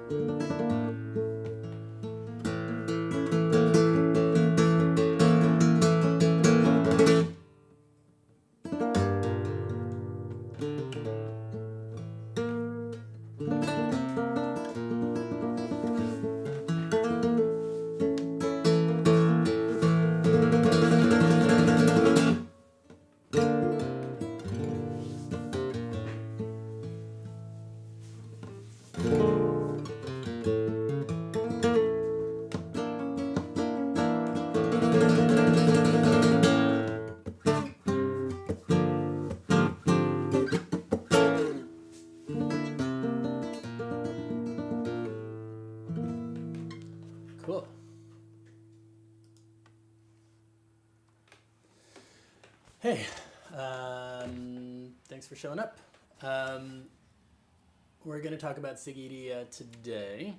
Cool. Hey, thanks for showing up. We're going to talk about Seguirilla today,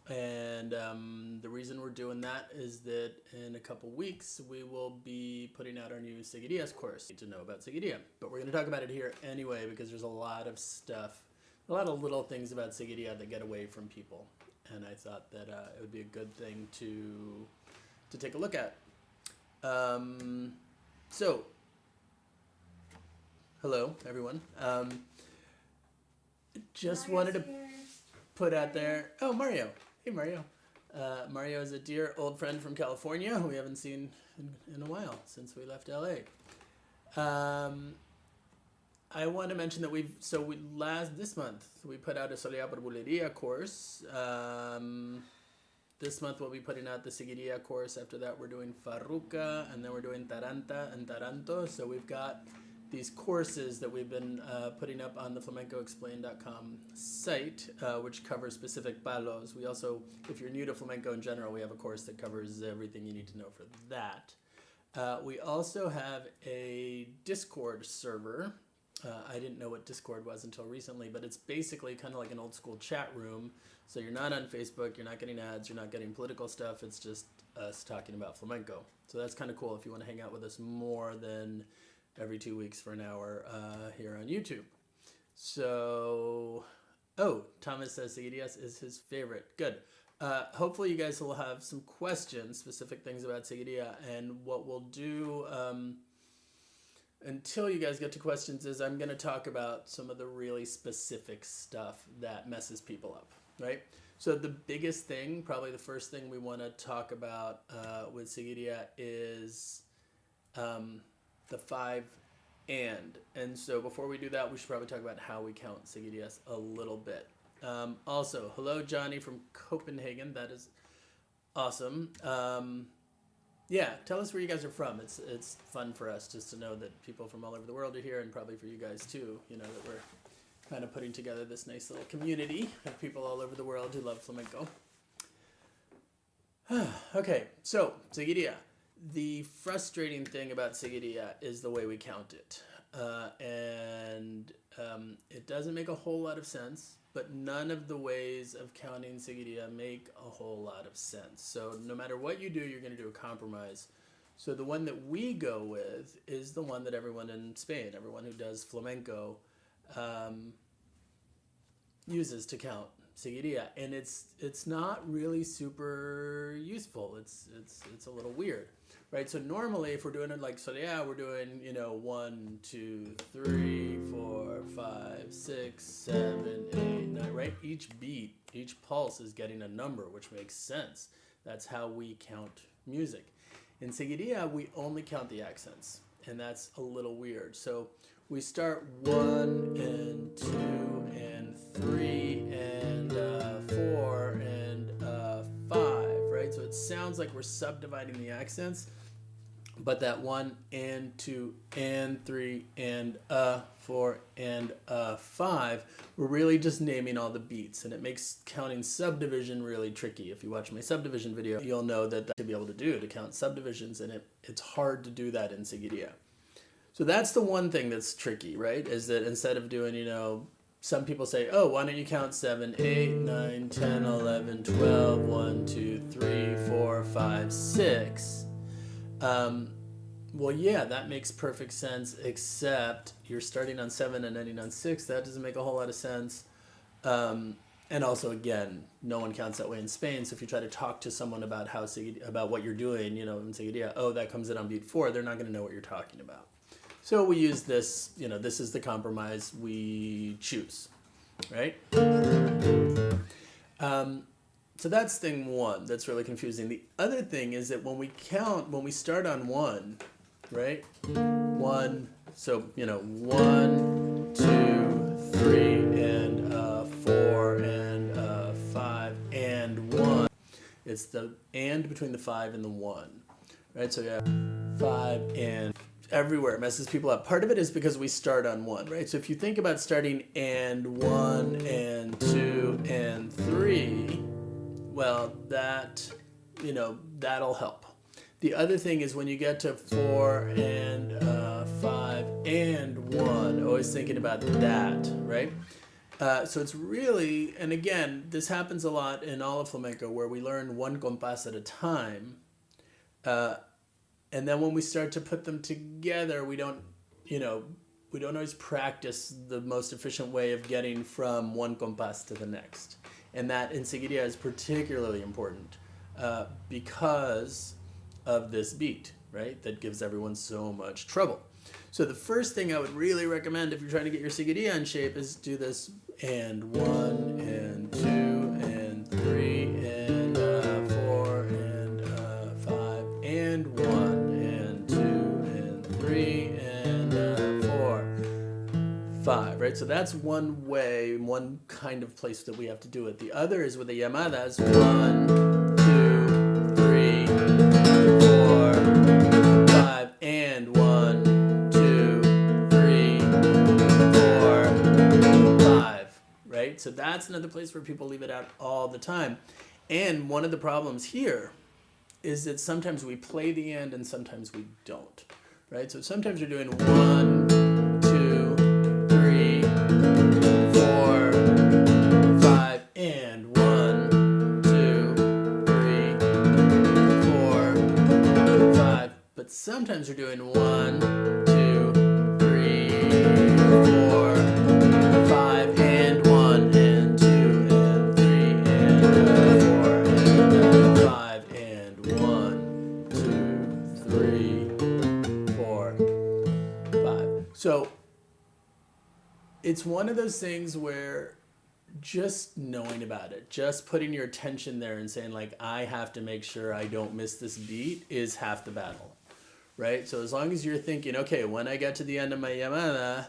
and the reason we're doing that is that in a couple weeks we will be putting out our new Segurillas course. You need to know about Seguirilla, but we're going to talk about it here anyway because there's a lot of stuff, a lot of little things about Seguirilla that get away from people, and I thought that it would be a good thing to take a look at. So, hello everyone. Just wanted to put out there. Oh, Mario. Hey, Mario. Mario is a dear old friend from California who we haven't seen in a while since we left LA. I want to mention that this month we put out a Soleá por Bulería course. This month we'll be putting out the Seguirilla course. After that we're doing Farruca, and then we're doing Taranta and Taranto. So we've got these courses that we've been putting up on the flamencoexplained.com site, which covers specific palos. We also, if you're new to flamenco in general, we have a course that covers everything you need to know for that. We also have a Discord server. I didn't know what Discord was until recently, but it's basically kind of like an old school chat room. So you're not on Facebook, you're not getting ads, you're not getting political stuff. It's just us talking about flamenco. So that's kind of cool if you want to hang out with us more than every 2 weeks for an hour here on YouTube. So, Thomas says Seguirillas is his favorite. Good. Hopefully you guys will have some questions, specific things about Seguirilla, and what we'll do until you guys get to questions is I'm going to talk about some of the really specific stuff that messes people up, right? So the biggest thing, probably the first thing we want to talk about with Seguirilla is the 5 and so before we do that, we should probably talk about how we count Seguirillas a little bit. Also, hello Johnny from Copenhagen. That is awesome. Yeah, tell us where you guys are from. It's fun for us just to know that people from all over the world are here, and probably for you guys too, you know, that we're kind of putting together this nice little community of people all over the world who love flamenco. Okay, so Seguirilla. The frustrating thing about Seguirilla is the way we count it. It doesn't make a whole lot of sense, but none of the ways of counting Seguirilla make a whole lot of sense. So no matter what you do, you're going to do a compromise. So the one that we go with is the one that everyone in Spain, everyone who does flamenco, uses to count Seguirilla, and it's not really super useful. It's a little weird, right? So normally, if we're doing it like Soleá, we're doing 1, 2, 3, 4, 5, 6, 7, 8, 9, right? Each beat, each pulse is getting a number, which makes sense. That's how we count music. In Seguirilla, we only count the accents, and that's a little weird. So we start 1 and 2 and 3 and 4 and 5, right? So it sounds like we're subdividing the accents, but that 1 and 2 and 3 and 4 and 5, we're really just naming all the beats, and it makes counting subdivision really tricky. If you watch my subdivision video, you'll know that to be able to do to count subdivisions, and it's hard to do that in Seguirilla. So that's the one thing that's tricky, right? Is that instead of doing, some people say, oh, why don't you count 7, 8, 9, 10, 11, 12, 1, 2, 3, 4, 5, 6. Well, yeah, that makes perfect sense, except you're starting on 7 and ending on 6. That doesn't make a whole lot of sense. And also, again, no one counts that way in Spain. So if you try to talk to someone about about what you're doing, you know, in Seguirilla, oh, that comes in on beat 4, they're not going to know what you're talking about. So we use this, you know, this is the compromise we choose, right? So that's thing 1. That's really confusing. The other thing is that when we start on 1, right? 1, so, you know, 1, 2, 3, and 4, and 5, and 1. It's the and between the 5 and the 1, right? So you have 5 and everywhere. It messes people up. Part of it is because we start on 1, right? So if you think about starting and 1 and 2 and 3, well, that, you know, that'll help. The other thing is when you get to 4 and 5 and 1, always thinking about that, right? So it's really, and again, this happens a lot in all of flamenco where we learn one compás at a time. And then when we start to put them together, we don't always practice the most efficient way of getting from one compás to the next. And that in Seguirilla is particularly important because of this beat, right? That gives everyone so much trouble. So the first thing I would really recommend if you're trying to get your Seguirilla in shape is do this and 1 and 2 and 3 and 4 and 5 and 1 and 2 and 3 and 4, 5, right? So that's one way, one kind of place that we have to do it. The other is with the llamadas, 1, 2, 3, 4, 5, and 1, 2, 3, 4, 5, right? So that's another place where people leave it out all the time. And one of the problems here is that sometimes we play the and sometimes we don't, right? So sometimes you're doing 1, 2, 3, 4, 5, and 1, 2, 3, 4, 5. But sometimes you're doing 1, 2, 3, 4, 5, and 1, and 2, and 3, and 4, and 5, and 1, 2, 3, 4, 5. So it's one of those things where just knowing about it, just putting your attention there and saying like, I have to make sure I don't miss this beat is half the battle, right? So as long as you're thinking, okay, when I get to the end of my llamada,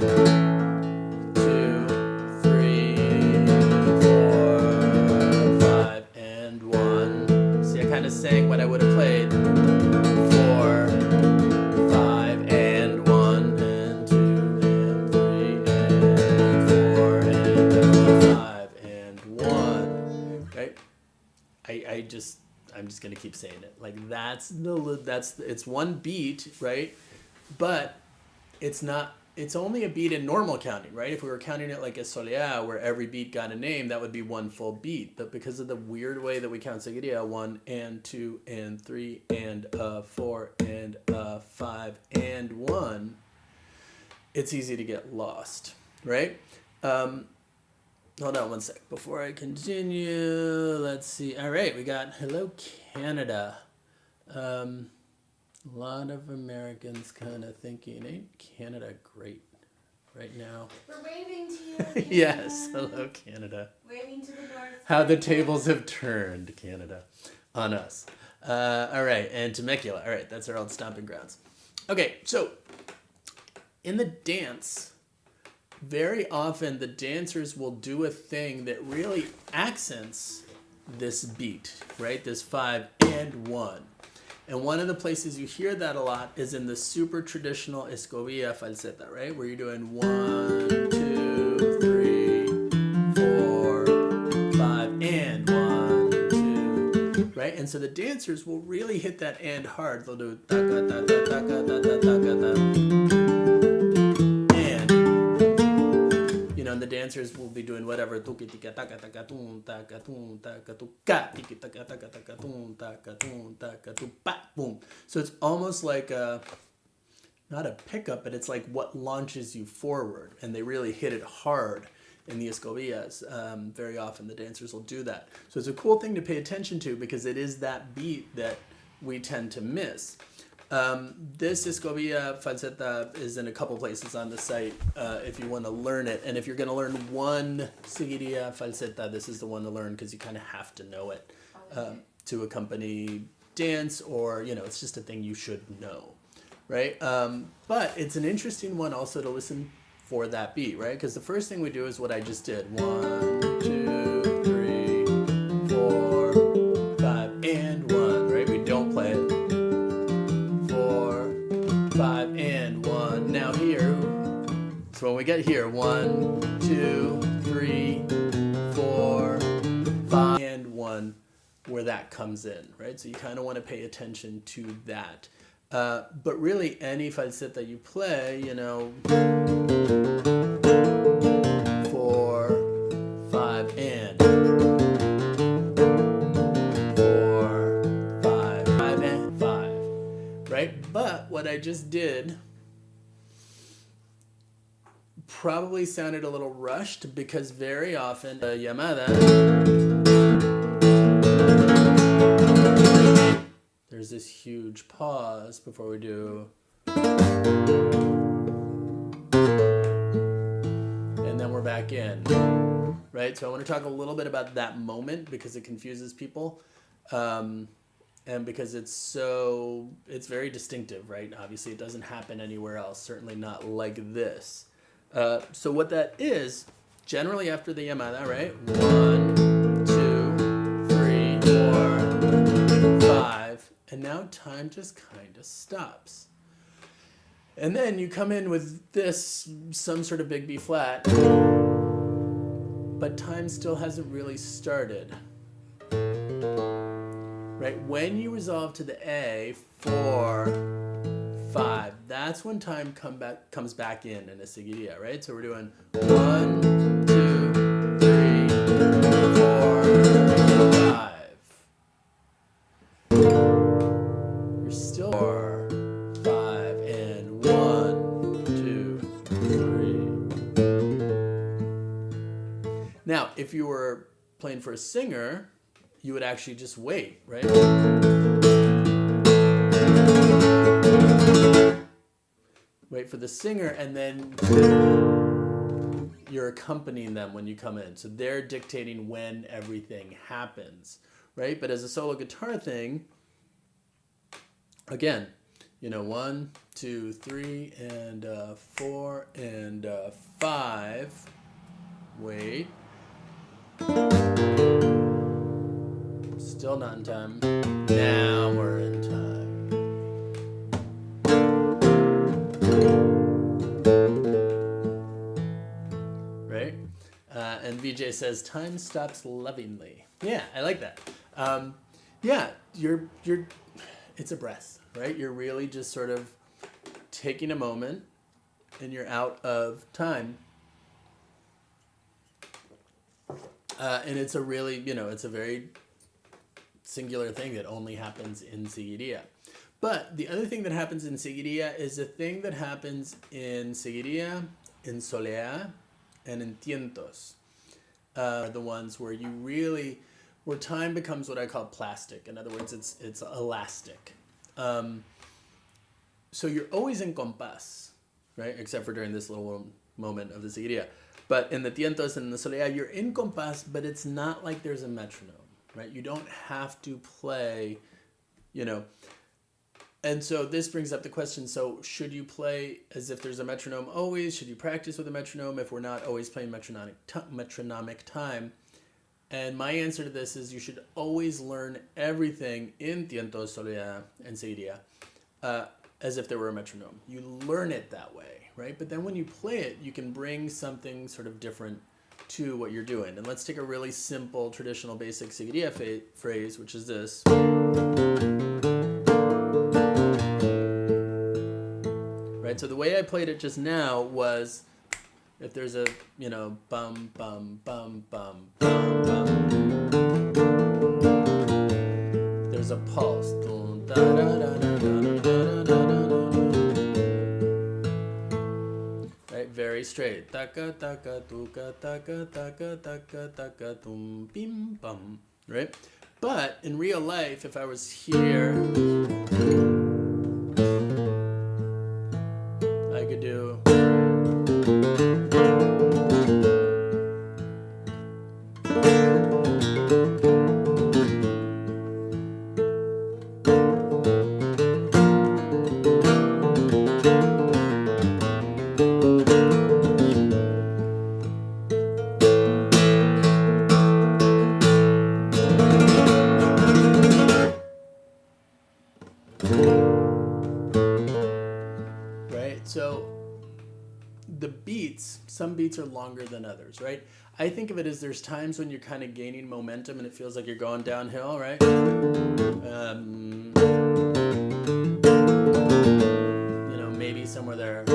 2, 3, 4, 5, and 1. See, I kind of sang what I would have played. 4, 5, and 1, and 2, and 3, and 4, and 5, and 1. Right? I'm just gonna keep saying it. Like it's one beat, right? But it's not. It's only a beat in normal counting, right? If we were counting it like a soleá, where every beat got a name, that would be one full beat. But because of the weird way that we count Seguirilla, 1 and 2 and 3 and 4 and 5 and 1, it's easy to get lost, right? Hold on one sec. Before I continue, let's see. All right, we got Hello Canada. A lot of Americans kind of thinking, ain't Canada great right now? We're waving to you, Canada. Yes, hello Canada. Waving to the north. How the tables have turned, Canada, on us. All right, and Temecula. All right, that's our old stomping grounds. Okay, so in the dance, very often the dancers will do a thing that really accents this beat, right? This 5 and 1. And one of the places you hear that a lot is in the super traditional escobilla falseta, right? Where you're doing 1, 2, 3, 4, 5, and 1, 2, right? And so the dancers will really hit that and hard. They'll do taka, taka, taka, taka, taka, taka. And, you know, and the dancers will be doing whatever. So it's almost like not a pickup, but it's like what launches you forward. And they really hit it hard. in the escobillas. Very often the dancers will do that. So it's a cool thing to pay attention to because it is that beat that we tend to miss. This escobilla falseta is in a couple places on the site if you want to learn it. And if you're going to learn one seguirilla falseta, this is the one to learn because you kind of have to know it to accompany dance, or, you know, it's just a thing you should know, right? But it's an interesting one also to listen for that beat, right? Because the first thing we do is what I just did. 1, 2, 3, 4, 5, and 1, right? We don't play it. 4, 5, and 1. Now here, so when we get here, 1, 2, 3, 4, 5, and 1, where that comes in, right? So you kind of want to pay attention to that. But really, any falseta you play, you know, 4, 5, and 4, 5, 5, and 5, right? But what I just did probably sounded a little rushed because very often the llamada, there's this huge pause before we do, and then we're back in, right? So I want to talk a little bit about that moment because it confuses people, and because it's very distinctive, right? Obviously it doesn't happen anywhere else, certainly not like this. So what that is, generally after the llamada, right? 1, 2, 3, 4, 5. And now time just kind of stops. And then you come in with this, some sort of big B flat, but time still hasn't really started. Right? When you resolve to the A, 4, 5, that's when time comes back in a seguirilla, right? So we're doing 1, 2, 3, 4, 5. You're still 4, 5, and 1, 2, 3. Now, if you were playing for a singer, you would actually just wait, right? Wait for the singer, and then you're accompanying them when you come in. So they're dictating when everything happens, right? But as a solo guitar thing, again, you know, 1, 2, 3, and 4, and 5. Wait. Still not in time. Now we're in time. Right? And VJ says, time stops lovingly. Yeah, I like that. Yeah, it's a breath, right? You're really just sort of taking a moment and you're out of time. And it's a really, you know, it's a very singular thing that only happens in Seguirilla. But the other thing that happens in Seguirilla is a thing that happens in Seguirilla, in Soleá, and in Tientos. Are the ones where you really, where time becomes what I call plastic. In other words, it's elastic. So you're always in compás, right? Except for during this little moment of the Seguirilla. But in the Tientos and the Soleá, you're in compás, but it's not like there's a metronome, right? You don't have to play, you know. And so this brings up the question, so should you play as if there's a metronome always? Should you practice with a metronome if we're not always playing metronomic time? And my answer to this is you should always learn everything in Tientos, Soleá, and Seguirilla as if there were a metronome. You learn it that way, right? But then when you play it, you can bring something sort of different to what you're doing. And let's take a really simple, traditional, basic Seguirilla phrase, which is this. Right, so the way I played it just now was, if there's a, you know, bum, bum, bum, bum, bum, bum. There's a pulse. Right, very straight. Taka taka tuka taka taka taka taka tum bim bum. Right? But in real life, if I was here, I could do. So the beats, some beats are longer than others, right? I think of it as there's times when you're kind of gaining momentum and it feels like you're going downhill, right? Maybe somewhere there.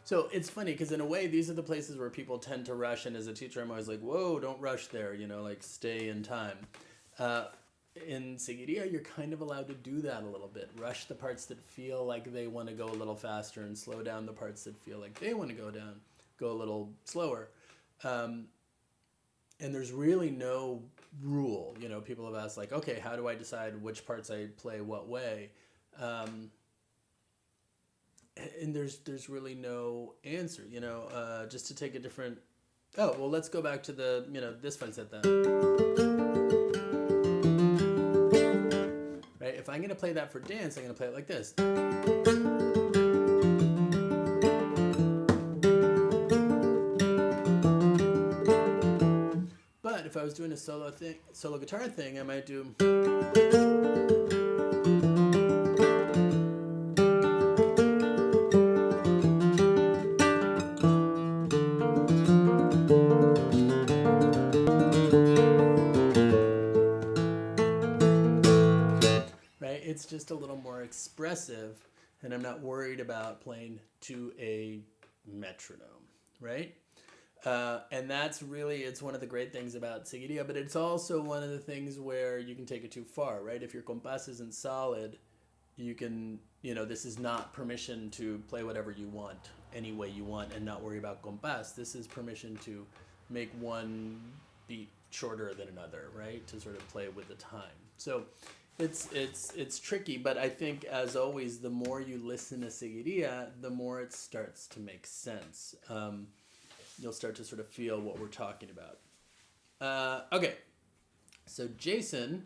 So it's funny because in a way, these are the places where people tend to rush. And as a teacher, I'm always like, whoa, don't rush there, like stay in time. In Seguirilla, you're kind of allowed to do that a little bit. Rush the parts that feel like they want to go a little faster and slow down the parts that feel like they want to go a little slower. And there's really no rule. People have asked like, okay, how do I decide which parts I play what way? And there's really no answer, just to take a different, let's go back to the, this falseta. Right? If I'm going to play that for dance, I'm going to play it like this. But if I was doing a solo guitar thing, I might do. It's just a little more expressive, and I'm not worried about playing to a metronome, right? And that's really, it's one of the great things about Seguirilla, but it's also one of the things where you can take it too far, right? If your compás isn't solid, you can, this is not permission to play whatever you want, any way you want, and not worry about compás. This is permission to make one beat shorter than another, right? To sort of play with the time. So it's tricky, but I think, as always, the more you listen to Seguirilla, the more it starts to make sense. You'll start to sort of feel what we're talking about. Okay, so Jason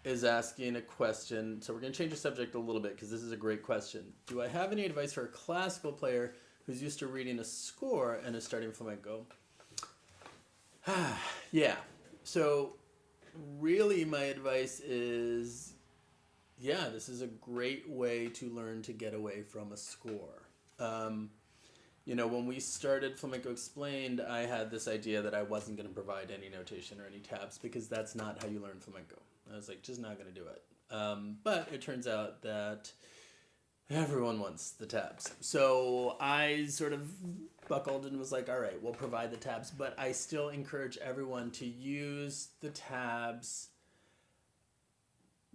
is asking a question. So we're going to change the subject a little bit because this is a great question. Do I have any advice for a classical player who's used to reading a score and is starting flamenco? Yeah, so really my advice is, this is a great way to learn to get away from a score. When we started Flamenco Explained, I had this idea that I wasn't going to provide any notation or any tabs because that's not how you learn flamenco. I was like, just not going to do it. But it turns out that everyone wants the tabs. So I sort of buckled and was like, all right, we'll provide the tabs, but I still encourage everyone to use the tabs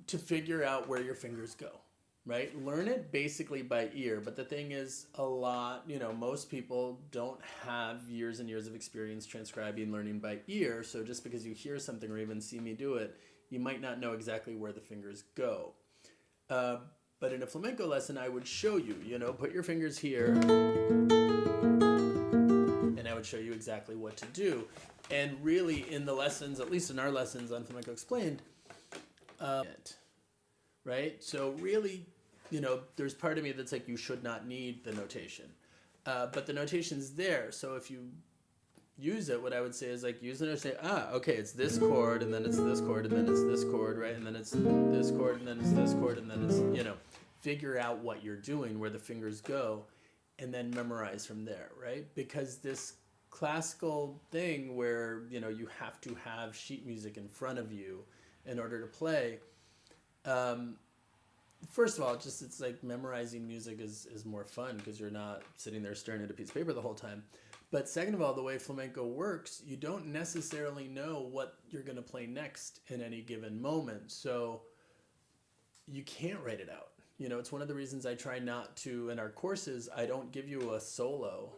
to figure out where your fingers go, right? Learn it basically by ear, but the thing is, most people don't have years and years of experience transcribing learning by ear, so just because you hear something or even see me do it, you might not know exactly where the fingers go. But in a flamenco lesson, I would show you, put your fingers here, and I would show you exactly what to do. And really, in the lessons, at least in our lessons on Flamenco Explained, right? So really, there's part of me that's like, you should not need the notation. But the notation's there, so if you use it, what I would say is like, use it and say, okay, it's this chord, and then it's this chord, and then it's this chord, right? And then it's this chord, and then it's this chord, and then it's, figure out what you're doing, where the fingers go, and then memorize from there, right? Because this classical thing where, you have to have sheet music in front of you in order to play, first of all, it's like memorizing music is more fun because you're not sitting there staring at a piece of paper the whole time. But second of all, the way flamenco works, you don't necessarily know what you're going to play next in any given moment. So you can't write it out. it's one of the reasons I try not to, in our courses, I don't give you a solo,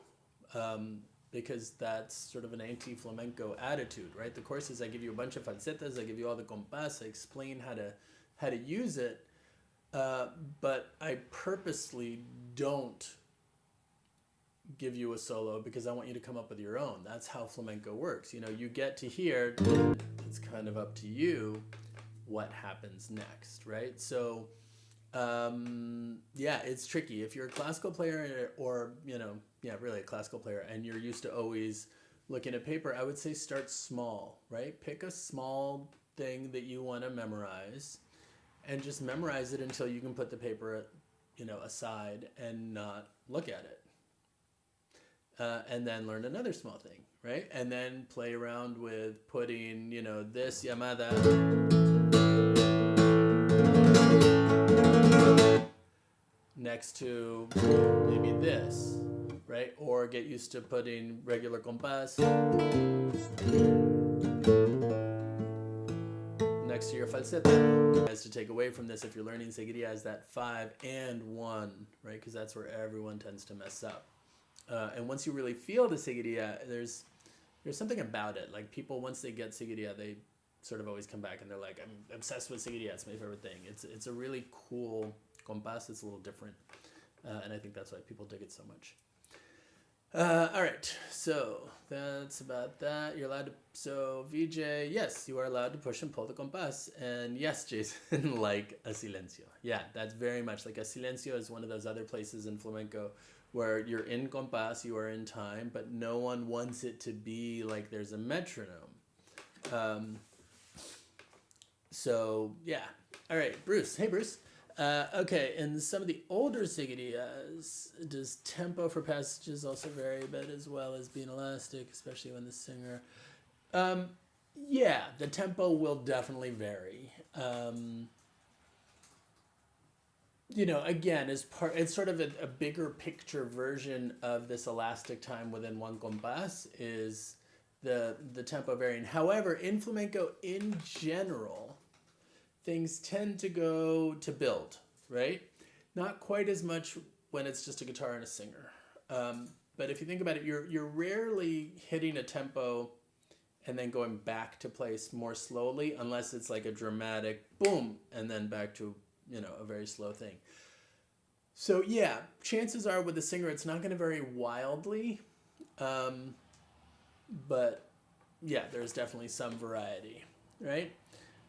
because that's sort of an anti-flamenco attitude, right? The courses, I give you a bunch of falsetas, I give you all the compás, I explain how to use it, but I purposely don't give you a solo because I want you to come up with your own. That's how flamenco works. You get to here, it's kind of up to you what happens next, right? So, yeah, it's tricky. If you're a classical player or, really a classical player, and you're used to always looking at paper, I would say start small, right? Pick a small thing that you want to memorize and just memorize it until you can put the paper, aside and not look at it. And then learn another small thing, right? And then play around with putting, this llamada next to maybe this, right? Or get used to putting regular compás next to your falseta. As to take away from this, if you're learning seguirilla, is that 5 and 1, right? Because that's where everyone tends to mess up. And once you really feel the seguirilla, there's something about it. Like people, once they get seguirilla, they sort of always come back and they're like, I'm obsessed with seguirilla. It's my favorite thing. It's a really cool compás. It's a little different. And I think that's why people dig it so much. All right. So that's about that. You're allowed to, so VJ, yes, you are allowed to push and pull the compás. And yes, Jason, like a silencio. Yeah, that's very much like a silencio is one of those other places in flamenco where you're in compás, you are in time, but no one wants it to be like there's a metronome. So, yeah. All right, Bruce. Hey, Bruce. Okay, in some of the older seguirillas, does tempo for passages also vary a bit as well as being elastic, especially when the singer... yeah, the tempo will definitely vary. Again, it's sort of a bigger picture version of this elastic time within one compás is the tempo varying. However, in flamenco in general, things tend to go to build, right? Not quite as much when it's just a guitar and a singer. But if you think about it, you're rarely hitting a tempo and then going back to place more slowly, unless it's like a dramatic boom and then back to a very slow thing. So yeah, chances are with the singer, it's not going to vary wildly. But yeah, there's definitely some variety, right?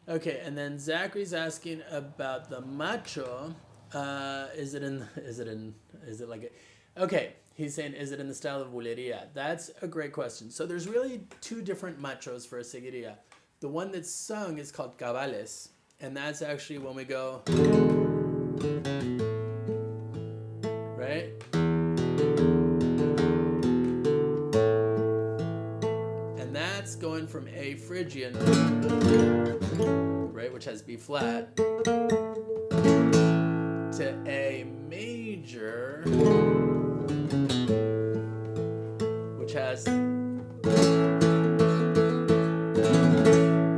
Okay, and then Zachary's asking about the macho. Is it like okay, he's saying, is it in the style of bulería? That's a great question. So there's really two different machos for a seguirilla. The one that's sung is called cabales. And that's actually when we go, right? And that's going from A Phrygian, right, which has B flat, to A major, which has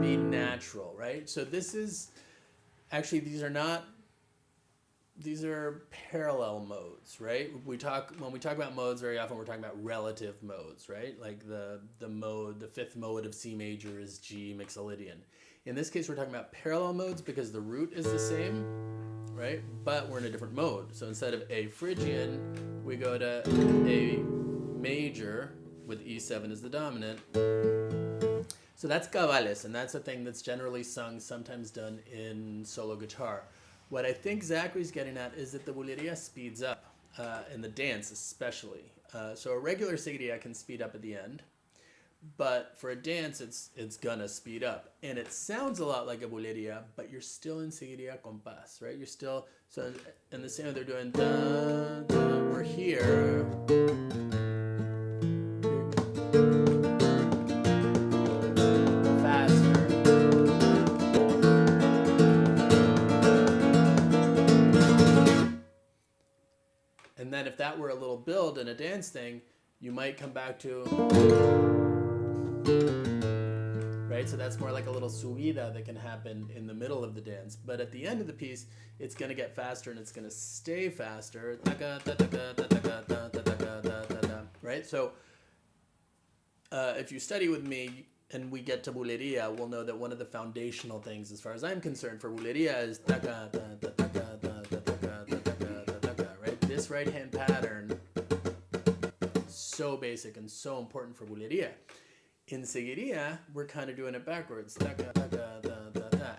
B natural, right? So this is, actually, these are parallel modes, right? When we talk about modes, very often we're talking about relative modes, right? Like the fifth mode of C major is G mixolydian. In this case, we're talking about parallel modes because the root is the same, right? But we're in a different mode. So instead of A Phrygian, we go to A major with E7 as the dominant. So that's cabales, and that's a thing that's generally sung, sometimes done in solo guitar. What I think Zachary's getting at is that the bulería speeds up, in the dance especially. So a regular seguirilla can speed up at the end, but for a dance, it's gonna speed up. And it sounds a lot like a bulería, but you're still in seguirilla compás, right? You're still, so in the same way they're doing, da, da, we're here. And then if that were a little build and a dance thing, you might come back to, right? So that's more like a little subida that can happen in the middle of the dance. But at the end of the piece, it's going to get faster and it's going to stay faster, right? So if you study with me and we get to bulería, we'll know that one of the foundational things, as far as I'm concerned, for bulería is right? This right-hand pattern, so basic and so important for bulería. In seguirilla, we're kind of doing it backwards.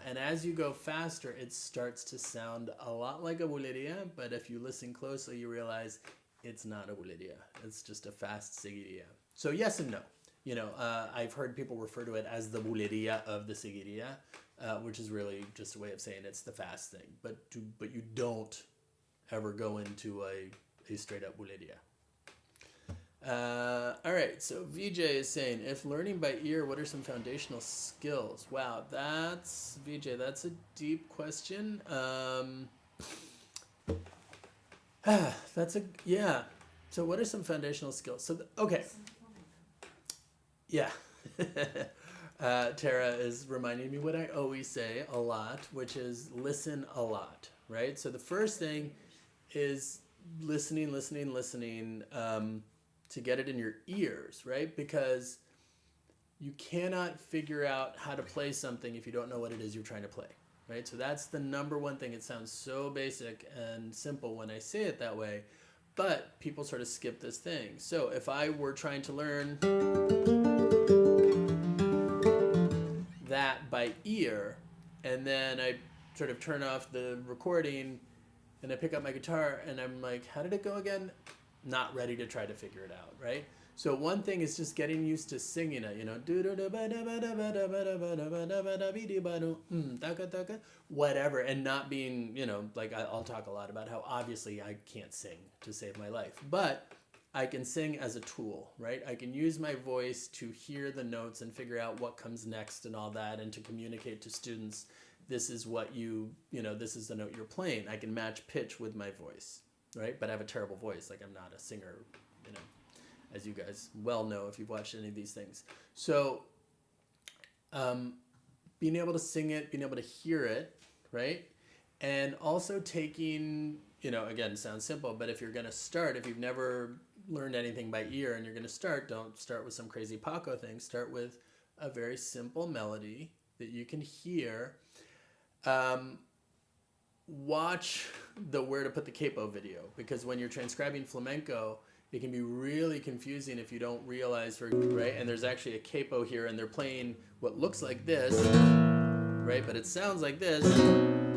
And as you go faster, it starts to sound a lot like a bulería, but if you listen closely, you realize it's not a bulería. It's just a fast seguirilla. So yes and no. You know, I've heard people refer to it as the bulería of the seguirilla, which is really just a way of saying it's the fast thing. But you don't ever go into a straight up bulería. All right, so VJ is saying, if learning by ear, what are some foundational skills? Wow, that's a deep question. So what are some foundational skills? So, okay. Yeah. Tara is reminding me what I always say a lot, which is listen a lot, right? So the first thing is listening, to get it in your ears, right? Because you cannot figure out how to play something if you don't know what it is you're trying to play, right? So that's the number one thing. It sounds so basic and simple when I say it that way, but people sort of skip this thing. So if I were trying to learn that by ear, and then I sort of turn off the recording and I pick up my guitar and I'm like, how did it go again? Not ready to try to figure it out, right? So one thing is just getting used to singing it, you know, whatever, and not being, you know, like I'll talk a lot about how obviously I can't sing to save my life, but I can sing as a tool, right? I can use my voice to hear the notes and figure out what comes next and all that, and to communicate to students, this is what you know, this is the note you're playing. I can match pitch with my voice, right? But I have a terrible voice. Like, I'm not a singer, you know, as you guys well know if you've watched any of these things. So being able to sing it, being able to hear it, right? And also taking, you know, again, sounds simple, but if you're going to start, if you've never learned anything by ear and you're going to start, don't start with some crazy Paco thing. Start with a very simple melody that you can hear. Watch the Where to Put the Capo video, because when you're transcribing flamenco, it can be really confusing if you don't realize, right? And there's actually a capo here, and they're playing what looks like this, right? But it sounds like this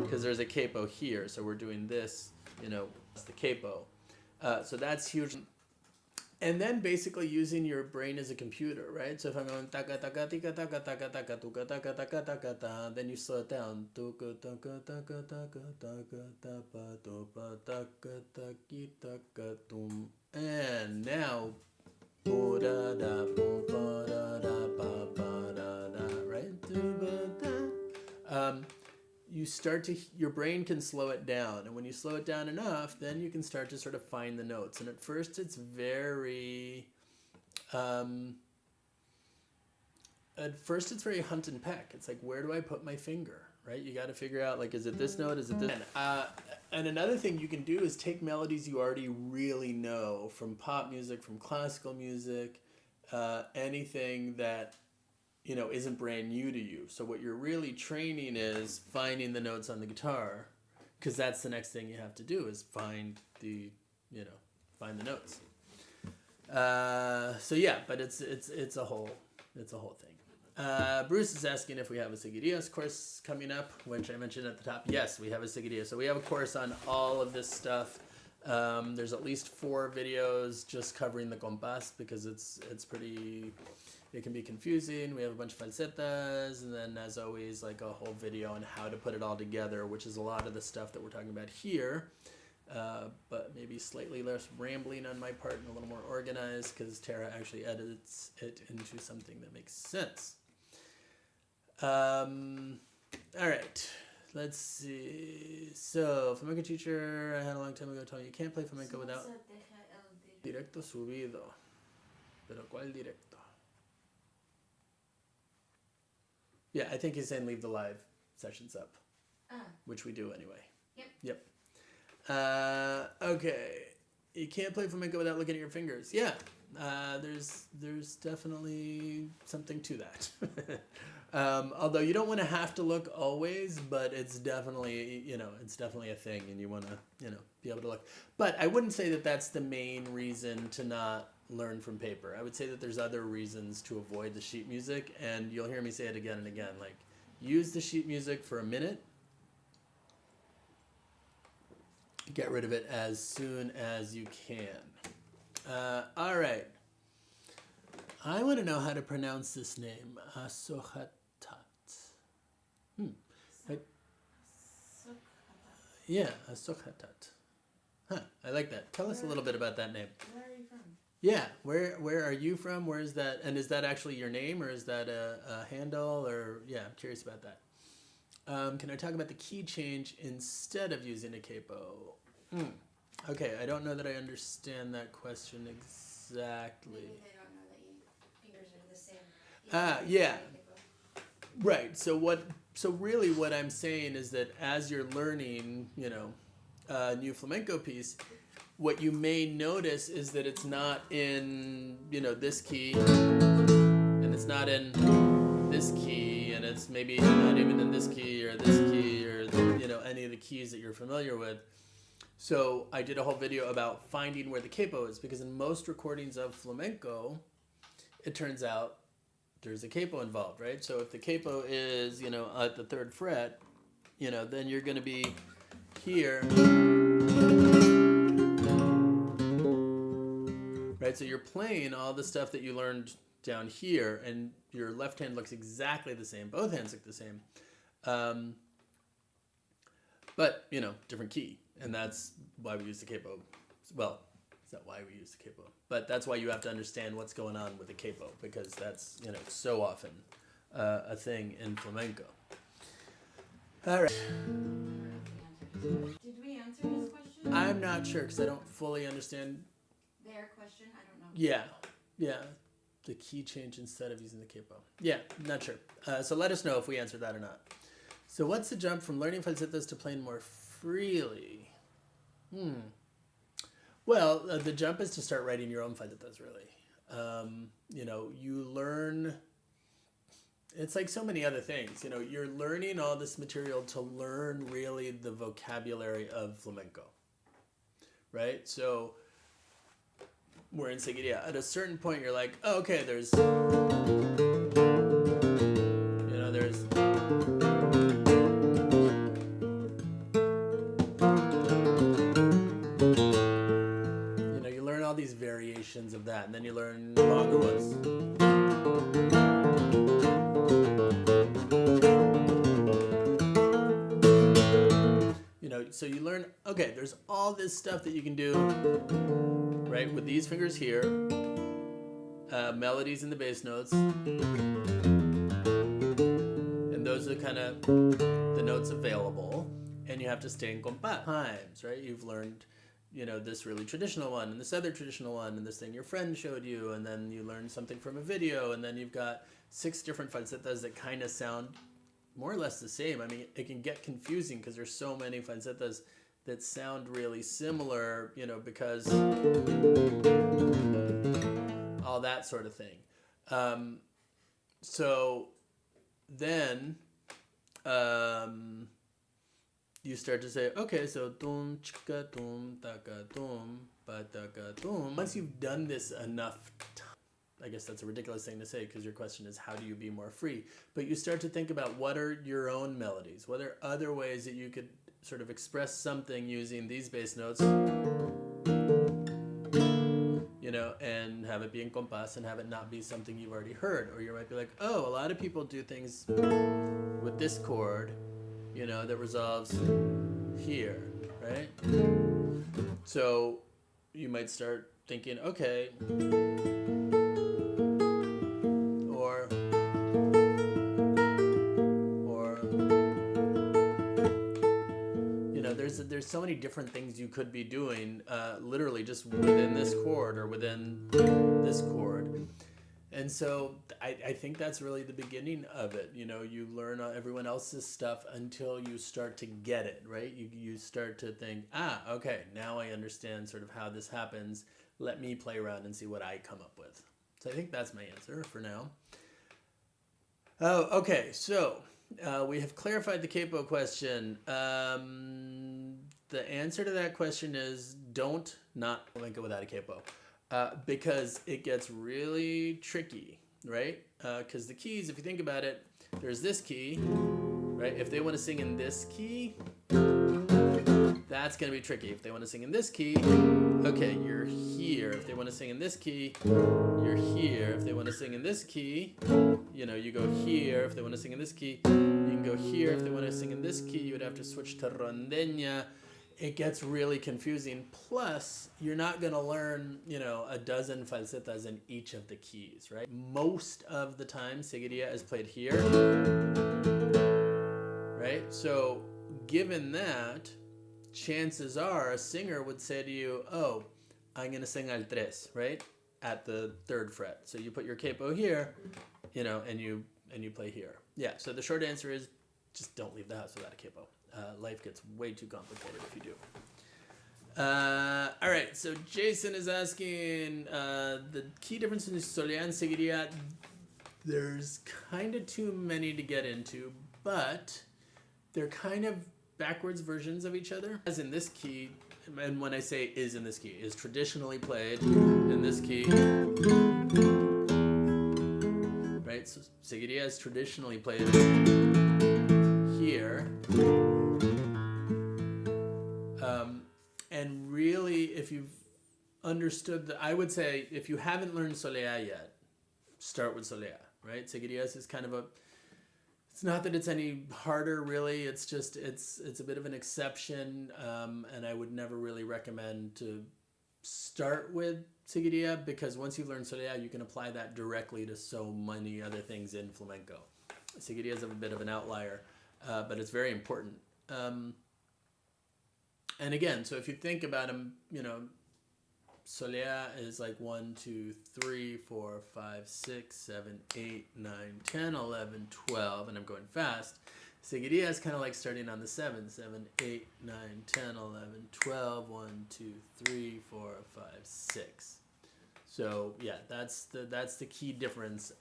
because there's a capo here. So we're doing this, you know, that's the capo. So that's huge. And then basically using your brain as a computer, right? So if I'm going taka taka tika taka taka taka tuka taka taka taka ta, then you slow it down. Tuka taka taka taka taka tapa topa taka taki taka tum. And now right? You start to, your brain can slow it down, and when you slow it down enough, then you can start to sort of find the notes. And at first it's very hunt and peck. It's like, where do I put my finger, right? You got to figure out, like, is it this note, is it this? And another thing you can do is take melodies you already really know from pop music, from classical music, anything that, you know, isn't brand new to you. So what you're really training is finding the notes on the guitar, because that's the next thing you have to do, is find the notes. So yeah, but it's a whole thing. Bruce is asking if we have a Segurillas course coming up, which I mentioned at the top. Yes, we have a Seguirilla. So we have a course on all of this stuff. There's at least 4 videos just covering the compás, because it's pretty. It can be confusing. We have a bunch of falsetas, and then, as always, like a whole video on how to put it all together, which is a lot of the stuff that we're talking about here, but maybe slightly less rambling on my part and a little more organized, because Tara actually edits it into something that makes sense. All right, let's see. So, flamenco teacher I had a long time ago told me you can't play flamenco without directo subido. Pero ¿cuál directo? Yeah, I think he's saying leave the live sessions up, Ah. which we do anyway. Yep. Okay. You can't play flamenco without looking at your fingers. Yeah. There's definitely something to that. Although you don't want to have to look always, but it's definitely, it's definitely a thing, and you want to, be able to look. But I wouldn't say that that's the main reason to not learn from paper. I would say that there's other reasons to avoid the sheet music, and you'll hear me say it again and again. Like, use the sheet music for a minute. Get rid of it as soon as you can. All right. I want to know how to pronounce this name. Asohatat. Yeah, Asohatat. Huh, I like that. Tell us a little bit about that name. Where are you from? Yeah, where are you from? Where is that? And is that actually your name, or is that a handle? Or yeah, I'm curious about that. Can I talk about the key change instead of using a capo? Okay, I don't know that I understand that question exactly. Maybe they don't know that your fingers are the same. Yeah. Right. So really what I'm saying is that as you're learning, a new flamenco piece, what you may notice is that it's not in, this key, and it's not in this key, and it's maybe not even in this key or any of the keys that you're familiar with. So I did a whole video about finding where the capo is, because in most recordings of flamenco, it turns out there's a capo involved, right? So if the capo is, at the 3rd fret, then you're going to be here, right? So you're playing all the stuff that you learned down here, and your left hand looks exactly the same. Both hands look the same. But, different key. And that's why we use the capo. Well, it's not why we use the capo, but that's why you have to understand what's going on with the capo, because that's, so often a thing in flamenco. All right. Did we answer his question? I'm not sure, because I don't fully understand. Their question? I don't know. Yeah. The key change instead of using the capo. Yeah, not sure. So let us know if we answered that or not. So what's the jump from learning falsetas to playing more freely? Well, the jump is to start writing your own falsetas, really. You learn, it's like so many other things. You're learning all this material to learn really the vocabulary of flamenco, right? So we're in Seguirilla. At a certain point, you're like, oh, okay, there's you learn all these variations of that, and then you learn longer ones. So you learn, okay, there's all this stuff that you can do, right, with these fingers here, melodies in the bass notes, and those are kind of the notes available, and you have to stay in compás times, right? You've learned, this really traditional one, and this other traditional one, and this thing your friend showed you, and then you learn something from a video, and then you've got 6 different falsetas that kind of sound more or less the same. I mean, it can get confusing because there's so many falsetas that sound really similar, because all that sort of thing. So then you start to say, okay, so tum, chika, tum, taka, tum, ba, taka, tum. Once you've done this enough times, I guess that's a ridiculous thing to say, because your question is how do you be more free? But you start to think about what are your own melodies? What are other ways that you could sort of express something using these bass notes, and have it be in compás and have it not be something you've already heard. Or you might be like, oh, a lot of people do things with this chord, that resolves here, right? So you might start thinking, okay, there's so many different things you could be doing, literally just within this chord or within this chord. And so I think that's really the beginning of it. You know, you learn everyone else's stuff until you start to get it, right? You start to think, okay, now I understand sort of how this happens. Let me play around and see what I come up with. So I think that's my answer for now. Oh, okay, so we have clarified the capo question. The answer to that question is not flamenco without a capo. Because it gets really tricky, right? Because the keys, if you think about it, there's this key, right? If they want to sing in this key, that's going to be tricky. If they want to sing in this key, okay, you're here. If they want to sing in this key, you're here. If they want to sing in this key, you know, you go here. If they want to sing in this key, you can go here. If they want to sing in this key, you would have to switch to rondeña. It gets really confusing. Plus, you're not going to learn, you know, a dozen falsetas in each of the keys, right? Most of the time, Seguirilla is played here, right? So, given that, chances are a singer would say to you, oh, I'm going to sing al tres, right? At the 3rd fret. So you put your capo here, you know, and you play here. Yeah, so the short answer is just don't leave the house without a capo. Life gets way too complicated if you do. All right, so Jason is asking the key difference between Soleá and Seguirilla. There's kind of too many to get into, but they're kind of backwards versions of each other. As in this key, and when I say is in this key, is traditionally played in this key. Right, so Seguirilla is traditionally played here. And really, if you've understood I would say if you haven't learned Soleá yet, start with Soleá, right? Segurillas is kind of it's not that it's any harder really, it's just, it's a bit of an exception, and I would never really recommend to start with Seguirilla, because once you've learned Soleá, you can apply that directly to so many other things in flamenco. Seguirilla is a bit of an outlier, but it's very important. And again, so if you think about them, you know, Soleá is like 1, 2, 3, 4, 5, 6, 7, 8, 9, 10, 11, 12, and I'm going fast. Seguirilla is kind of like starting on the 7, 7, 8, 9, 10, 11, 12, 1, 2, 3, 4, 5, 6. So yeah, that's the key difference.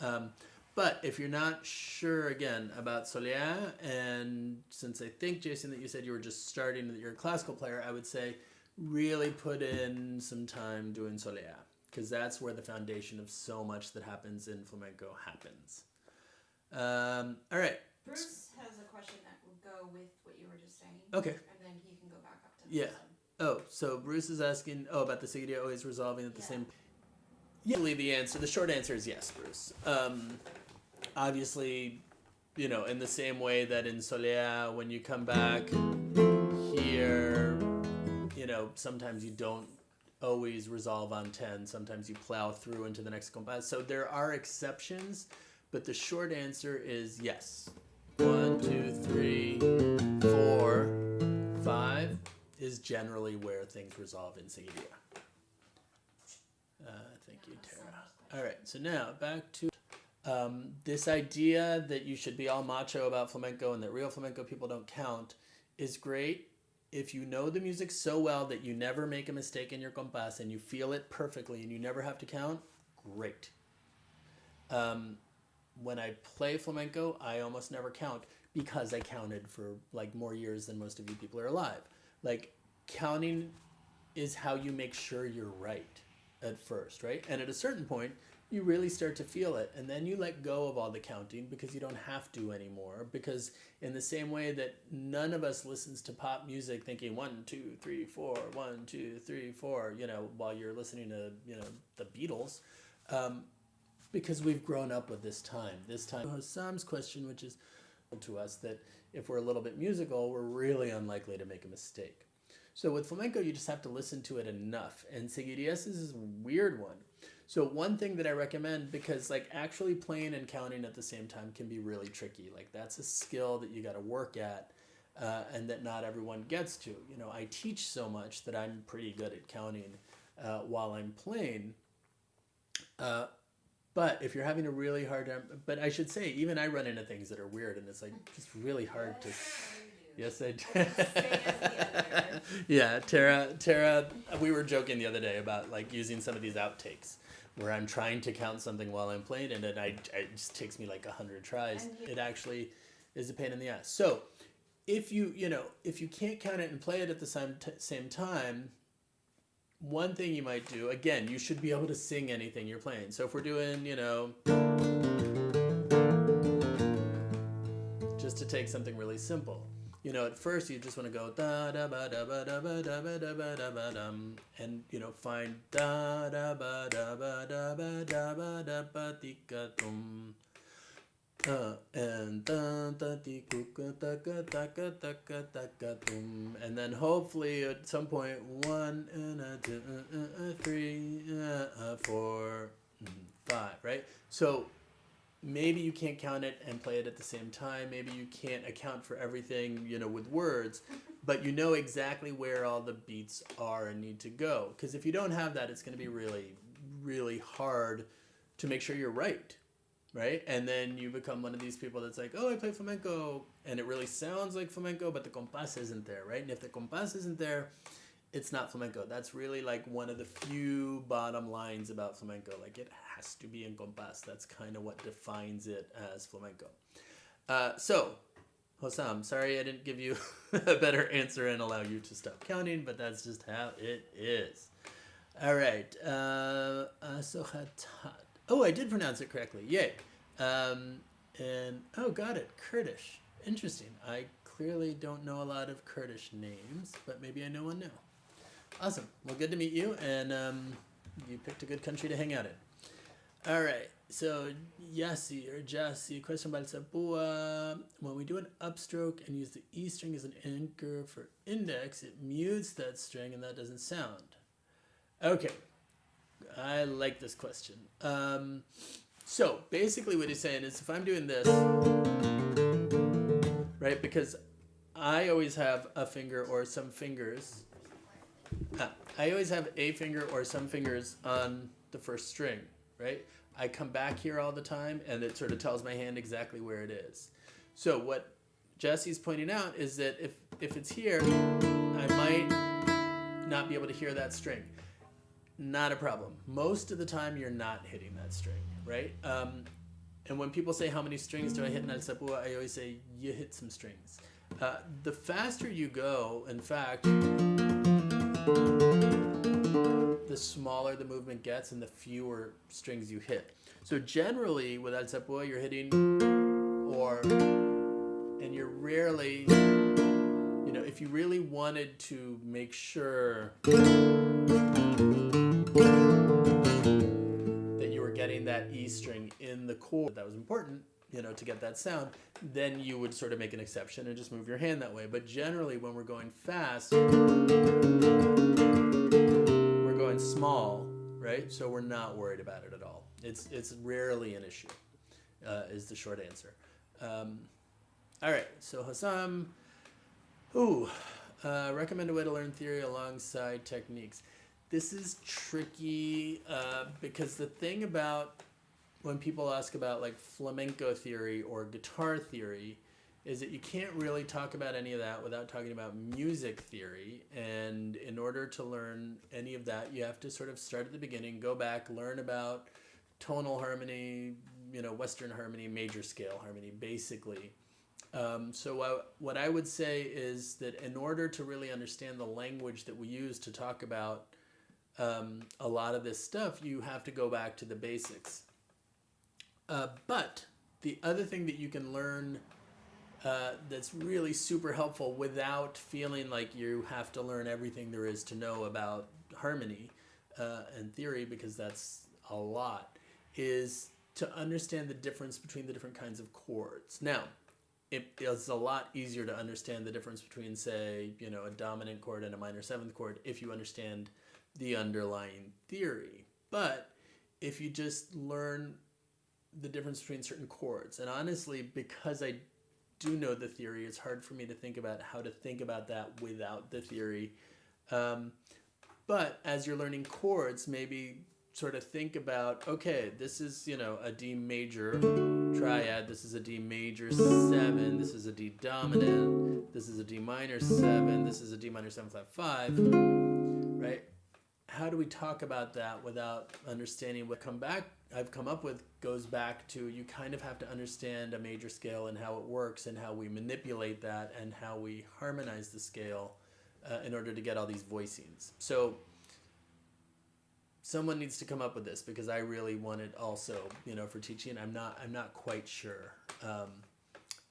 But if you're not sure, again, about Soleá, and since I think, Jason, that you said you were just starting, that you're a classical player, I would say really put in some time doing Soleá, because that's where the foundation of so much that happens in flamenco happens. All right. Bruce has a question that will go with what you were just saying. Okay. And then he can go back up to the Yeah. Oh, so Bruce is asking, about the Seguirilla always resolving at the same... Yeah, the short answer is yes, Bruce. Obviously, you know, in the same way that in Soleá, when you come back here, you know, sometimes you don't always resolve on 10. Sometimes you plow through into the next compás. So there are exceptions, but the short answer is yes. 1, 2, 3, 4, 5 is generally where things resolve in Seguirilla. Thank you, Tara. All right, so now back to this idea that you should be all macho about flamenco and that real flamenco people don't count is great. If you know the music so well that you never make a mistake in your compás and you feel it perfectly and you never have to count, great. When I play flamenco, I almost never count because I counted for like more years than most of you people are alive. Like, counting is how you make sure you're right at first, right? And at a certain point, you really start to feel it, and then you let go of all the counting because you don't have to anymore, because in the same way that none of us listens to pop music thinking 1, 2, 3, 4, 1, 2, 3, 4, you know, while you're listening to, you know, the Beatles, because we've grown up with this time. Sam's question, which is to us, that if we're a little bit musical, we're really unlikely to make a mistake. So with flamenco, you just have to listen to it enough, and Seguirillas is a weird one. So one thing that I recommend, because like actually playing and counting at the same time can be really tricky. Like, that's a skill that you got to work at, and that not everyone gets to. You know, I teach so much that I'm pretty good at counting while I'm playing. But if you're having a really hard time, but I should say, even I run into things that are weird, and it's like just really hard to. Yes, I do. Yeah, Tara, we were joking the other day about like using some of these outtakes where I'm trying to count something while I'm playing, and then it just takes me like 100 tries. It actually is a pain in the ass. So if you can't count it and play it at the same time, one thing you might do, again, you should be able to sing anything you're playing. So if we're doing, just to take something really simple, at first you just want to go da da ba da ba da ba da ba da ba da ba dum, and find da da ba da ba da ba da ba da ba di ka dum. And da da di ku ka da ka da ka da ka da ka dum, and then hopefully at some point 1 and 2 3 4 5, right? So maybe you can't count it and play it at the same time. Maybe you can't account for everything, with words, but you know exactly where all the beats are and need to go. Because if you don't have that, it's going to be really, really hard to make sure you're right. Right? And then you become one of these people that's like, oh, I play flamenco, and it really sounds like flamenco, but the compás isn't there, right? And if the compás isn't there, it's not flamenco. That's really like one of the few bottom lines about flamenco. Like it has to be in compás. That's kind of what defines it as flamenco. So, Hossam, sorry I didn't give you a better answer and allow you to stop counting, but that's just how it is. All right. Asohatat. Oh, I did pronounce it correctly. Yay. Got it. Kurdish. Interesting. I clearly don't know a lot of Kurdish names, but maybe I know one now. Awesome. Well, good to meet you, and you picked a good country to hang out in. All right. So, Yassi or Jassi, question about Sabua. When we do an upstroke and use the E string as an anchor for index, it mutes that string and that doesn't sound. Okay. I like this question. So basically what he's saying is if I'm doing this, right, because I always have a finger or some fingers. I always have a finger or some fingers on the first string, right? I come back here all the time and it sort of tells my hand exactly where it is. So what Jesse's pointing out is that if it's here, I might not be able to hear that string. Not a problem. Most of the time, you're not hitting that string, right? And when people say, how many strings do I hit in El Sapua, I always say, you hit some strings. The faster you go, in fact, the smaller the movement gets and the fewer strings you hit. So generally, with El Sapua, you're hitting and you're rarely, if you really wanted to make sure that you were getting that E string in the chord that was important, to get that sound, then you would sort of make an exception and just move your hand that way. But generally, when we're going fast, we're going small, right? So we're not worried about it at all. It's rarely an issue, is the short answer. All right, so Hassam, recommend a way to learn theory alongside techniques. This is tricky because the thing about when people ask about like flamenco theory or guitar theory is that you can't really talk about any of that without talking about music theory. And in order to learn any of that, you have to sort of start at the beginning, go back, learn about tonal harmony, Western harmony, major scale harmony, basically. So what I would say is that in order to really understand the language that we use to talk about a lot of this stuff, you have to go back to the basics. But the other thing that you can learn that's really super helpful without feeling like you have to learn everything there is to know about harmony and theory, because that's a lot, is to understand the difference between the different kinds of chords. Now, it's a lot easier to understand the difference between, say, a dominant chord and a minor seventh chord if you understand the underlying theory. But if you just learn the difference between certain chords, and honestly, because I do know the theory, it's hard for me to think about how to think about that without the theory. But as you're learning chords, maybe sort of think about, okay, this is, a D major triad, this is a D major 7, this is a D dominant, this is a D minor 7, this is a D minor 7 flat 5, right? How do we talk about that without understanding what I've come up with goes back to, you kind of have to understand a major scale and how it works and how we manipulate that and how we harmonize the scale in order to get all these voicings. So someone needs to come up with this, because I really want it also, for teaching. I'm not quite sure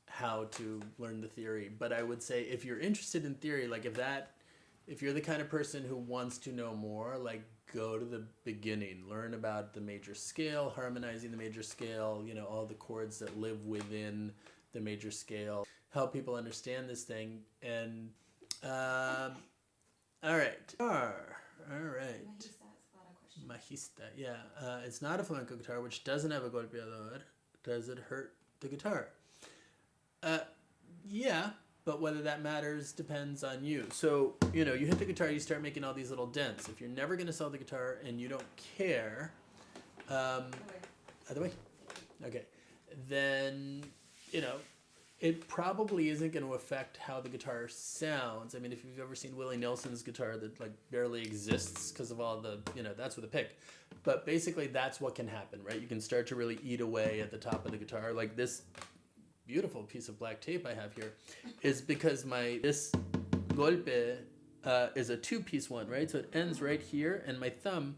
how to learn the theory, but I would say if you're interested in theory, like if you're the kind of person who wants to know more, like go to the beginning, learn about the major scale, harmonizing the major scale, all the chords that live within the major scale, help people understand this thing. And all right. Majista, yeah. It's not a flamenco guitar, which doesn't have a golpeador. Does it hurt the guitar? Yeah, but whether that matters depends on you. So, you hit the guitar, you start making all these little dents. If you're never going to sell the guitar and you don't care, other way. Okay. Then, it probably isn't going to affect how the guitar sounds. I mean, if you've ever seen Willie Nelson's guitar that barely exists because of all the, that's with a pick. But basically that's what can happen, right? You can start to really eat away at the top of the guitar. Like this beautiful piece of black tape I have here is because this golpe is a 2-piece one, right? So it ends right here, and my thumb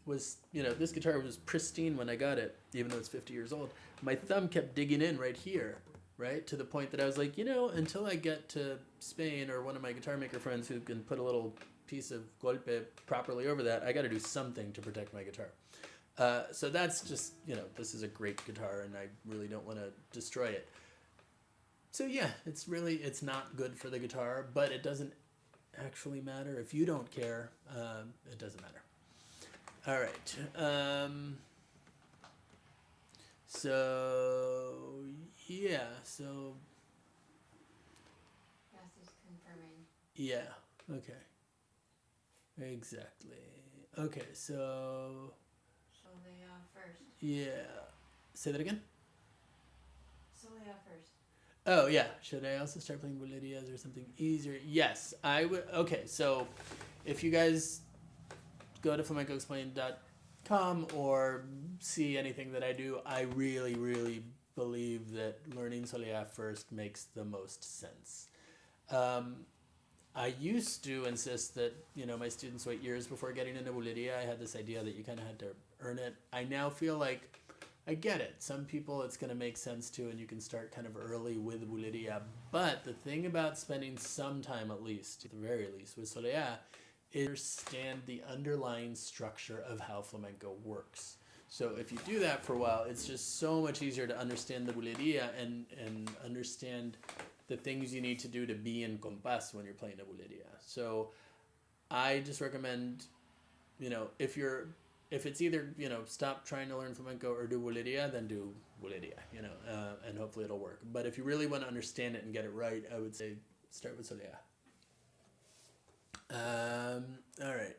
was, this guitar was pristine when I got it, even though it's 50 years old. My thumb kept digging in right here, right? To the point that I was like, until I get to Spain or one of my guitar maker friends who can put a little piece of golpe properly over that, I got to do something to protect my guitar. So that's just, this is a great guitar and I really don't want to destroy it. So yeah, it's not good for the guitar, but it doesn't actually matter. If you don't care, it doesn't matter. All right. So yeah, so Yes, he's confirming. yeah, okay. Exactly. Okay, so Soleil first. yeah. Say that again? Soleil first. Oh yeah. Should I also start playing Bolerias or something easier? Yes, I would. Okay, so if you guys go to flamencoexplained.com or see anything that I do, I really, really believe that learning Soleil first makes the most sense. I used to insist that, my students wait years before getting into Bulería. I had this idea that you kind of had to earn it. I now feel like I get it. Some people it's going to make sense to, and you can start kind of early with Bulería. But the thing about spending some time, at least, at the very least, with Soleil, is understand the underlying structure of how flamenco works. So if you do that for a while, it's just so much easier to understand the Bulería and understand the things you need to do to be in compás when you're playing a Bulería. So I just recommend, if it's either, stop trying to learn flamenco or do Bulería, then do Bulería, and hopefully it'll work. But if you really want to understand it and get it right, I would say start with Soleil. All right.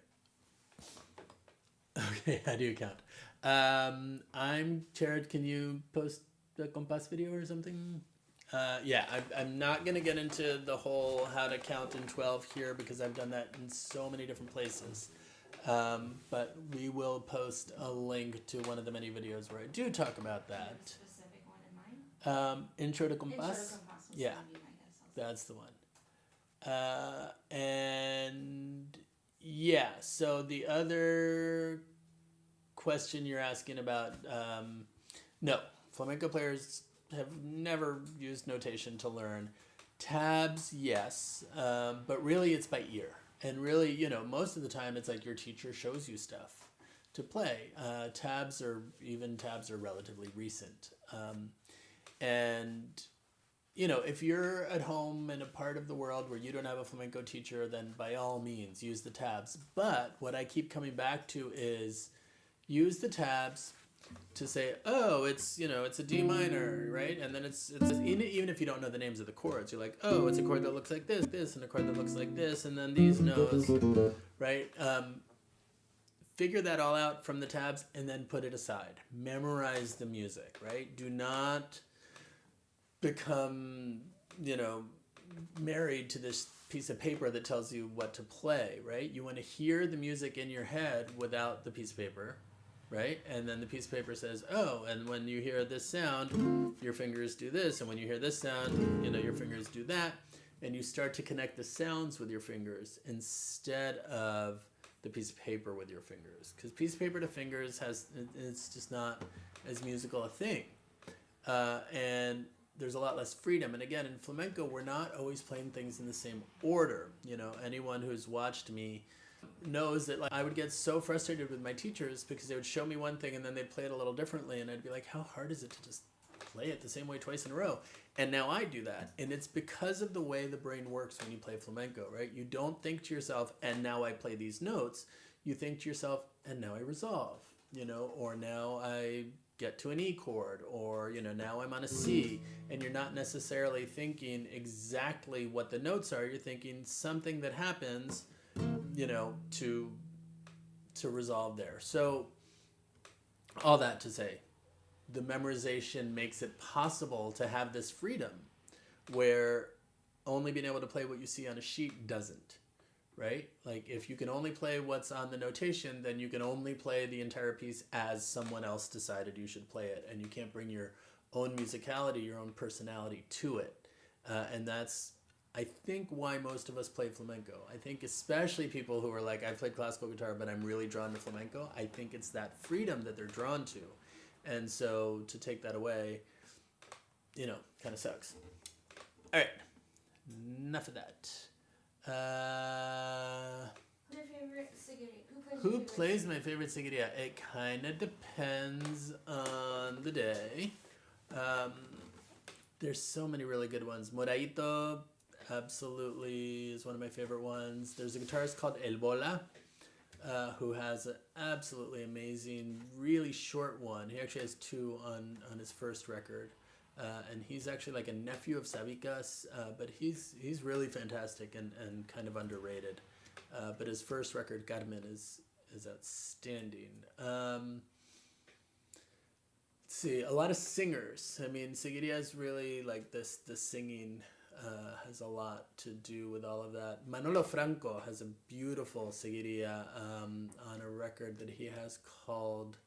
Okay, I do count. I'm Jared. Can you post the compás video or something? Yeah, I'm not going to get into the whole how to count in 12 here because I've done that in so many different places. But we will post a link to one of the many videos where I do talk about that. Do you have a specific one in mind? Intro to compás? Intro to compás was Yeah, gonna be my guess also. that's the one. And yeah, so the other question you're asking about, no, flamenco players have never used notation to learn. Tabs, yes, but really it's by ear. And really, most of the time it's like your teacher shows you stuff to play. Tabs are relatively recent. And, if you're at home in a part of the world where you don't have a flamenco teacher, then by all means use the tabs. But what I keep coming back to is use the tabs to say, oh, it's a D minor, right? And then it's even if you don't know the names of the chords, you're like, oh, it's a chord that looks like this, and a chord that looks like this, and then these notes, right? figure that all out from the tabs and then put it aside. Memorize the music, right? Do not become, married to this piece of paper that tells you what to play, right? You want to hear the music in your head without the piece of paper, right? And then the piece of paper says, oh, and when you hear this sound, your fingers do this, and when you hear this sound, your fingers do that, and you start to connect the sounds with your fingers instead of the piece of paper with your fingers, because piece of paper to fingers it's just not as musical a thing, and there's a lot less freedom. And again, in flamenco, we're not always playing things in the same order. Anyone who's watched me knows that I would get so frustrated with my teachers because they would show me one thing and then they'd play it a little differently, and I'd be like, how hard is it to just play it the same way twice in a row? And now I do that, and it's because of the way the brain works when you play flamenco, right? You don't think to yourself, and now I play these notes. You think to yourself, and now I resolve, or now I get to an E chord, or now I'm on a C, and you're not necessarily thinking exactly what the notes are. You're thinking something that happens, to resolve there. So all that to say, the memorization makes it possible to have this freedom where only being able to play what you see on a sheet doesn't, right? Like if you can only play what's on the notation, then you can only play the entire piece as someone else decided you should play it, and you can't bring your own musicality, your own personality to it. And that's, I think, why most of us play flamenco. I think especially people who are like, I played classical guitar, but I'm really drawn to flamenco. I think it's that freedom that they're drawn to. And so to take that away, kind of sucks. All right, enough of that. Your favorite Seguirilla? Who plays my favorite Seguirilla? It kind of depends on the day. There's so many really good ones. Moraito absolutely is one of my favorite ones. There's a guitarist called El Bola, who has an absolutely amazing, really short one. He actually has two on his first record. And he's actually like a nephew of Sabicas, but he's really fantastic and kind of underrated. But his first record, Carmen, is outstanding. Let's see, a lot of singers. I mean, Seguirilla is really like this. The singing has a lot to do with all of that. Manolo Franco has a beautiful Seguirilla on a record that he has called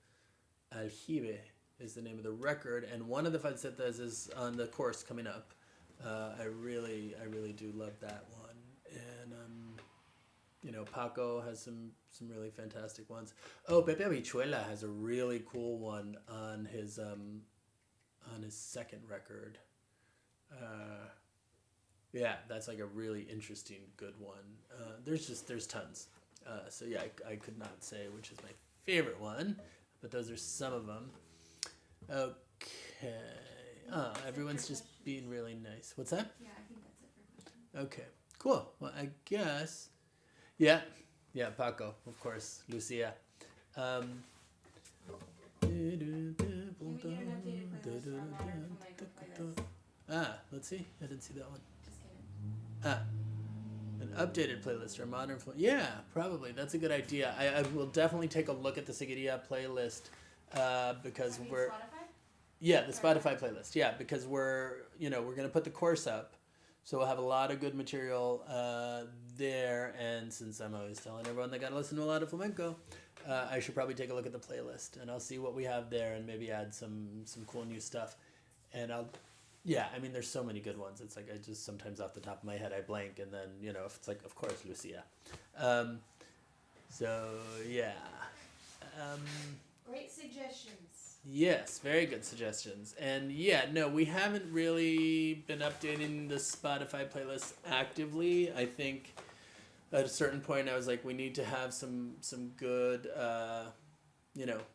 Aljibe is the name of the record, and one of the falsetas is on the course coming up. I really do love that one, and Paco has some really fantastic ones. Oh, Pepe Habichuela has a really cool one on his second record. Yeah, that's like a really interesting, good one. There's tons. So yeah, I could not say which is my favorite one, but those are some of them. Okay. Everyone's just being really nice. What's that? Yeah, I think that's it for questions. Okay. Cool. Well, I guess. Yeah, Paco, of course. Lucia. Can we get an updated playlist for our modern flamenco playlist? Let's see. I didn't see that one. Just kidding. An updated playlist or modern yeah, probably. That's a good idea. I will definitely take a look at the Seguirilla playlist because we're... Spotify? Yeah, the Spotify playlist. Yeah, because we're going to put the course up. So we'll have a lot of good material there. And since I'm always telling everyone they got to listen to a lot of flamenco, I should probably take a look at the playlist. And I'll see what we have there and maybe add some cool new stuff. And there's so many good ones. It's like I just sometimes off the top of my head I blank. And then, if it's like, of course, Lucia. So, yeah. Great suggestions. Yes, very good suggestions. And we haven't really been updating the Spotify playlist actively. I think at a certain point I was like, we need to have some good,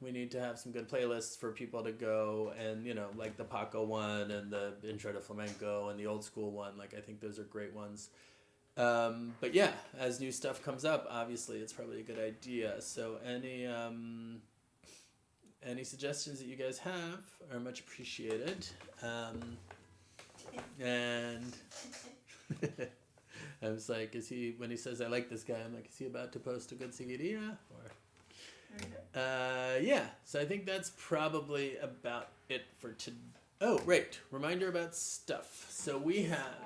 we need to have some good playlists for people to go and, like the Paco one and the Intro to Flamenco and the old school one. Like, I think those are great ones. But yeah, as new stuff comes up, obviously it's probably a good idea. So any suggestions that you guys have are much appreciated. And I was like, when he says I like this guy, I'm like, is he about to post a good Seguirilla? Yeah, so I think that's probably about it for today. Oh, right. Reminder about stuff. So we have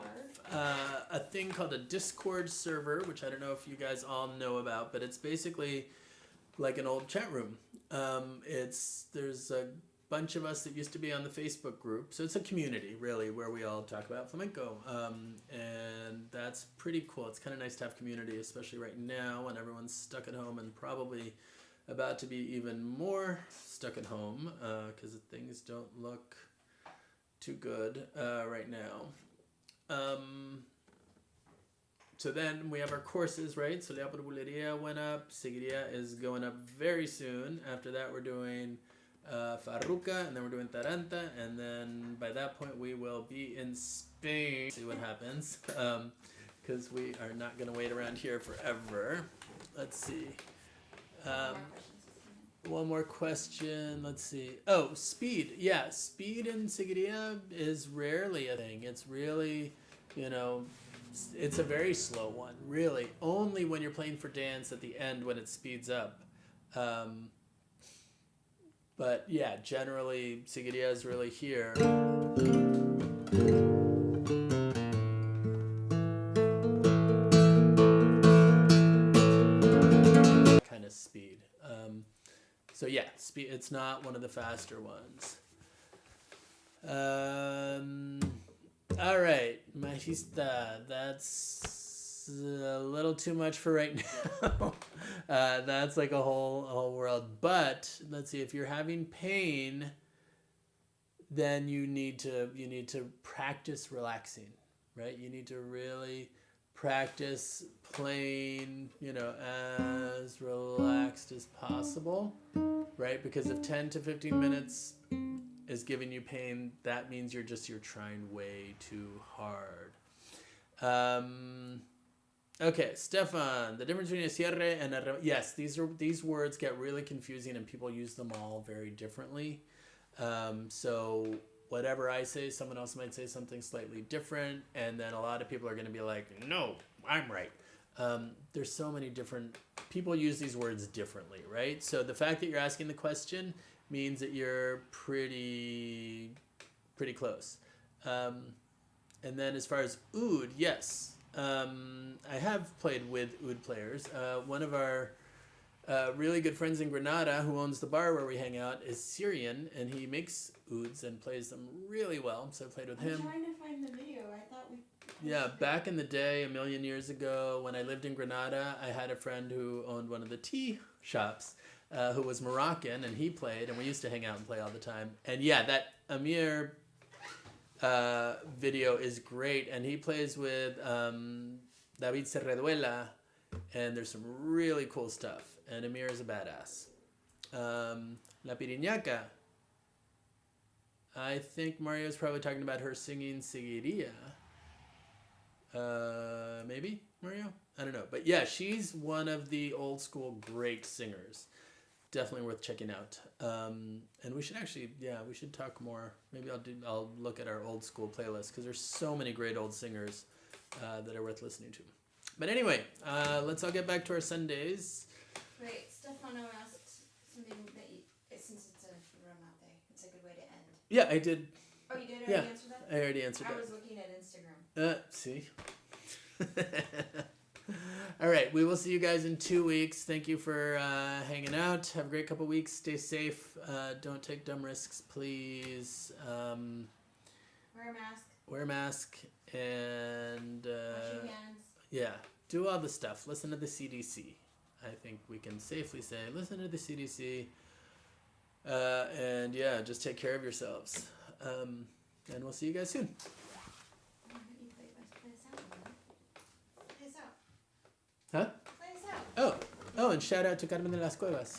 a thing called a Discord server, which I don't know if you guys all know about, but it's basically like an old chat room. There's a bunch of us that used to be on the Facebook group, so it's a community really where we all talk about flamenco, and that's pretty cool. It's kind of nice to have community, especially right now when everyone's stuck at home and probably about to be even more stuck at home because things don't look too good right now. So then we have our courses, right? So La Bulería went up. Seguirilla is going up very soon. After that, we're doing Farruca, and then we're doing Taranta, and then by that point we will be in Spain. See what happens, because we are not going to wait around here forever. Let's see. One more question. Let's see. Oh, speed. Yeah, speed in Seguirilla is rarely a thing. It's really, it's a very slow one, really. Only when you're playing for dance at the end when it speeds up. But yeah, generally, Seguirilla is really here. Kind of speed. So yeah, speed. It's not one of the faster ones. All right, Majista, that's a little too much for right now. That's like a whole world. But let's see, if you're having pain, then you need to practice relaxing, right? You need to really practice playing, as relaxed as possible, right? Because if 10 to 15 minutes is giving you pain, that means you're trying way too hard. Okay, Stefan, the difference between a cierre and a... Yes, these words get really confusing and people use them all very differently. So whatever I say, someone else might say something slightly different, and then a lot of people are going to be like, no, I'm right. There's so many different... People use these words differently, right? So the fact that you're asking the question means that you're pretty close. And then as far as oud, yes. I have played with oud players. One of our really good friends in Granada who owns the bar where we hang out is Syrian, and he makes ouds and plays them really well. So I played with him. I'm trying to find the video. I thought we... Yeah, back in the day, a million years ago, when I lived in Granada, I had a friend who owned one of the tea shops, who was Moroccan, and he played, and we used to hang out and play all the time. And yeah, that Amir video is great, and he plays with David Serreduela, and there's some really cool stuff, and Amir is a badass. La Piriñaca, I think Mario's probably talking about her singing Seguirilla. Maybe, Mario? I don't know. But yeah, she's one of the old school great singers. Definitely worth checking out. And we should actually, we should talk more. Maybe I'll look at our old school playlist because there's so many great old singers that are worth listening to. But anyway, let's all get back to our Sundays. Wait, Stefano asked something that since it's a Roma day, it's a good way to end. Yeah, I did. Oh, you did already answer that? I already answered that. I was looking at Instagram. See? All right, we will see you guys in 2 weeks. Thank you for hanging out. Have a great couple weeks. Stay safe. Don't take dumb risks, please. Wear a mask. Wear a mask. And wash your hands. Yeah, do all the stuff. Listen to the CDC. I think we can safely say listen to the CDC. And yeah, just take care of yourselves. And we'll see you guys soon. Huh? Oh, and shout out to Carmen de las Cuevas.